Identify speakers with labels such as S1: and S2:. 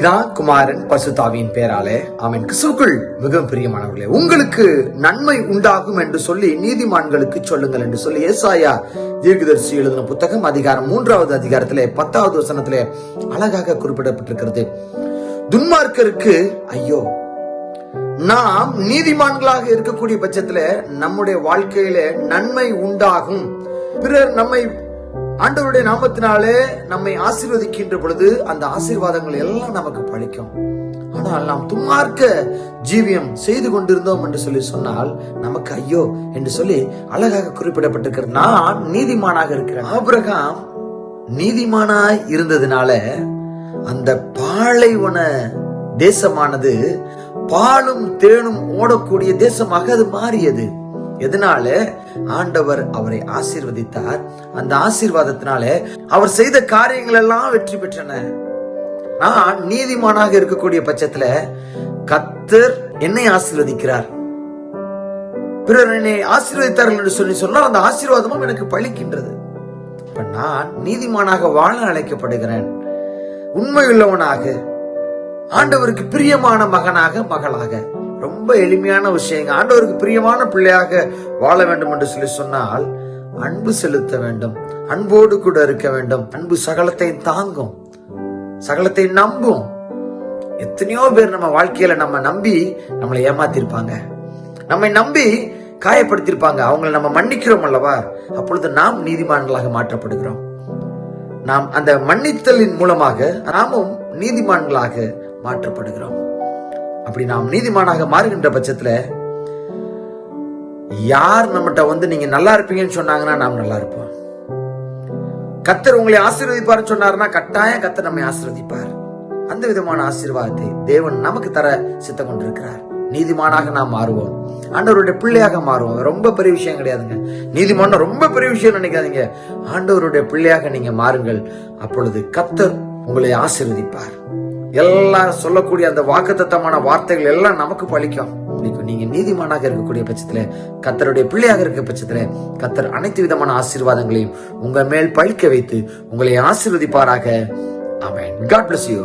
S1: பிதா குமாரன் பசுதாவியின் பேராலே ஆமென். கிறிஸ்துவுக்குள் மிகவும் பிரியமானவர்களே, உங்களுக்கு நன்மை உண்டாகும் என்று சொல்லி நீதிமான்களுக்கு சொல்லுங்கள் என்று சொல்லி ஏசாயா தீர்க்கதரிசி எழுதின புத்தகம் அதிகாரம் 3வது அதிகாரத்திலே 10வது வசனத்திலே அழகாக குறிப்பிடப்பட்டிருக்கிறது. துன்மார்க்கருக்கு ஐயோ. நாம் நீதிமான்களாக இருக்கக்கூடிய பட்சத்துல நம்முடைய வாழ்க்கையில நன்மை உண்டாகும். பிறர் நம்மை ஆண்டவருடைய நாமத்தினாலே நம்மை ஆசீர்வதிக்கின்ற பொழுது அந்த ஆசீர்வாதங்கள் எல்லாம் நமக்கு பழிக்கும். ஆனால் நாம் துன்மார்க்க ஜீவியம் செய்து கொண்டிருந்தோம் என்று சொல்லி சொன்னால் நமக்கு ஐயோ என்று சொல்லி அழகாக குறிப்பிடப்பட்டிருக்கிறது. நான் நீதிமானாக இருக்கிறேன். ஆபிரகாம் நீதிமானாய் இருந்ததுனால அந்த பாலைவன தேசமானது பாலும் தேனும் ஓடக்கூடிய தேசமாக அது மாறியது. எதனால? ஆண்டவர் அவரை ஆசீர்வதித்தார். அந்த ஆசீர்வாதத்தினால அவர் செய்த காரியங்கள் எல்லாம் வெற்றி பெற்றன. நான் நீதிமானாக இருக்கக்கூடிய பட்சத்துல கர்த்தர் என்னை ஆசீர்வதிக்கிறார். பிறர் என்னை ஆசீர்வதித்தார்கள் என்று சொல்லி சொன்னால் அந்த ஆசீர்வாதமும் எனக்கு பழிக்கின்றது. இப்ப நான் நீதிமானாக வாழ அழைக்கப்படுகிறேன். உண்மையுள்ளவனாக, ஆண்டவருக்கு பிரியமான மகனாக, மகளாக. ரொம்ப எளிமையான விஷயங்க. ஆண்டவருக்கு பிரியமான பிள்ளையாக வாழ வேண்டும் என்று சொல்லி சொன்னால் அன்பு செலுத்த வேண்டும், அன்போடு கூட இருக்க வேண்டும். அன்பு சகலத்தை தாங்கும், சகலத்தை நம்பும். எத்தனையோ பேர் நம்ம வாழ்க்கையில நம்ம நம்பி நம்மளை ஏமாத்திருப்பாங்க, நம்மை நம்பி காயப்படுத்திருப்பாங்க. அவங்களை நம்ம மன்னிக்கிறோம் அல்லவா? அப்பொழுது நாம் நீதிமான்களாக மாற்றப்படுகிறோம். நாம் அந்த மன்னித்தலின் மூலமாக நாமும் நீதிமான்களாக மாற்றப்படுகிறோம். அப்படி நாம் நீதிமானாக மாறுகின்ற பட்சத்துல யார் நம்மகிட்ட நீங்க நல்லா இருப்பீங்கன்னு சொன்னாங்கன்னா நாம் நல்லா இருப்போம். கர்த்தர் உங்களை ஆசீர்வதிப்பார் சொன்னார்னா கட்டாயம் கர்த்தர் நம்மை ஆசீர்வதிப்பார். அந்த விதமான ஆசீர்வாதத்தை தேவன் நமக்கு தர சித்தம் கொண்டிருக்கிறார். நீதிமானாக நாம் மாறுவோம், ஆண்டவருடைய பிள்ளையாக மாறுவோம். ரொம்ப பெரிய விஷயம் கிடையாதுங்க. நீதிமான ரொம்ப பெரிய விஷயம் நினைக்காதீங்க. ஆண்டவருடைய பிள்ளையாக நீங்க மாறுங்கள். அப்பொழுது கர்த்தர் உங்களை ஆசீர்வதிப்பார். எல்லாம் சொல்லக்கூடிய அந்த வாக்குத்தத்தமான வார்த்தைகள் எல்லாம் நமக்கு பலிக்கும். நீங்க நீதிமானாக இருக்கக்கூடிய பட்சத்துல, கர்த்தருடைய பிள்ளையாக இருக்க பட்சத்துல கர்த்தர் அனைத்து விதமான ஆசீர்வாதங்களையும் உங்க மேல் பழிக்க வைத்து உங்களை ஆசீர்வதிப்பாராக. ஆமென். God bless you.